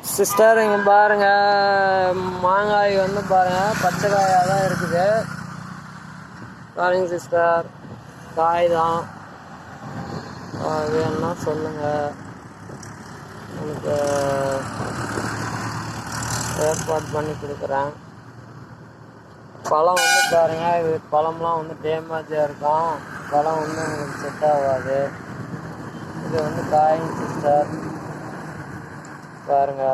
Sister இங்கே பாருங்கள், மாங்காய் வந்து பாருங்கள் பச்சை காயாக தான் இருக்குது. பாருங்க சிஸ்டர், காய் தான். வேணும்னா சொல்லுங்கள், உங்களுக்கு ஏற்பாடு பண்ணி கொடுக்குறேன். பழம் வந்து பாருங்கள், இது பழம்லாம் வந்து டேமேஜாக இருக்கும். பழம் வந்து உங்களுக்கு செட் ஆகாது. இது வந்து காய்ங்க சிஸ்டர், பாருங்க.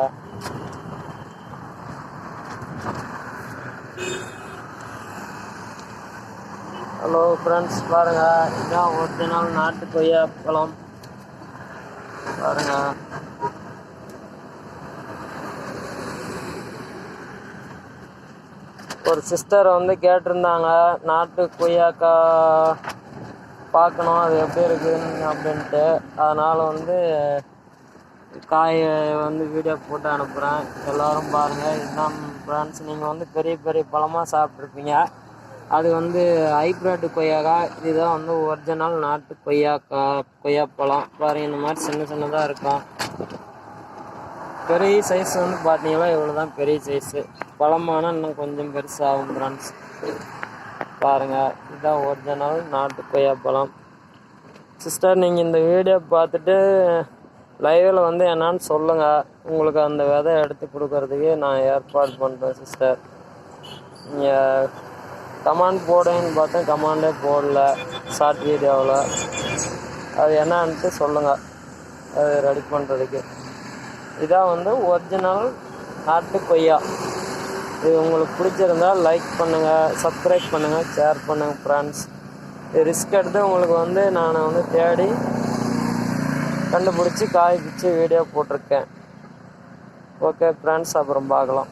ஹலோ ஃப்ரெண்ட்ஸ், பாருங்க, இதுதான் ஒரிஜினல் நாட்டு கொய்யா பழம். பாருங்க, ஒரு சிஸ்டர் வந்து கேட்டிருந்தாங்க நாட்டு கொய்யாக்கா பார்க்கணும், அது எப்படி இருக்குன்னு அப்படின்ட்டு. அதனால் வந்து காயை வந்து வீடியோ போட்டு அனுப்புகிறேன். எல்லோரும் பாருங்கள். இதுதான் ஃப்ரெண்ட்ஸ், நீங்கள் வந்து பெரிய பெரிய பழமாக சாப்பிட்ருப்பீங்க. அது வந்து ஹைப்ரிட் கொய்யாக்கா. இதுதான் வந்து ஒரிஜினல் நாட்டு கொய்யாப்பழம். பாருங்கள், இந்த மாதிரி சின்ன சின்னதாக இருக்கும். பெரிய சைஸ் வந்து பார்த்தீங்கன்னா இவ்வளோ தான் பெரிய சைஸு. பழமான இன்னும் கொஞ்சம் பெருசாகும் ஃப்ரெண்ட்ஸ். பாருங்கள், இதுதான் ஒரிஜினல் நாட்டு கொய்யாப்பழம். சிஸ்டர், நீங்கள் இந்த வீடியோ பார்த்துட்டு லைவில் வந்து என்னான்னு சொல்லுங்கள். உங்களுக்கு அந்த விதை எடுத்து கொடுக்கறதுக்கு நான் ஏற்பாடு பண்ணுறேன் சிஸ்டர். நீங்கள் கமெண்ட் போடுன்னு பார்த்தேன், கமெண்டே போடல ஷார்ட் வீடியோவில். அது என்னான்ட்டு சொல்லுங்கள், அது ரெடி பண்ணுறதுக்கு. இதான் வந்து ஒரிஜினல் நாட்டு கொய்யா. இது உங்களுக்கு பிடிச்சிருந்தால் லைக் பண்ணுங்கள், சப்ஸ்கிரைப் பண்ணுங்கள், ஷேர் பண்ணுங்கள் ஃப்ரெண்ட்ஸ். இது ரிஸ்க் எடுத்து உங்களுக்கு வந்து நான் வந்து தேடி கண்டுபிடிச்சி காய் பிடிச்சி வீடியோ போட்டிருக்கேன். ஓகே ஃப்ரெண்ட்ஸ், அப்புறம் பார்க்கலாம்.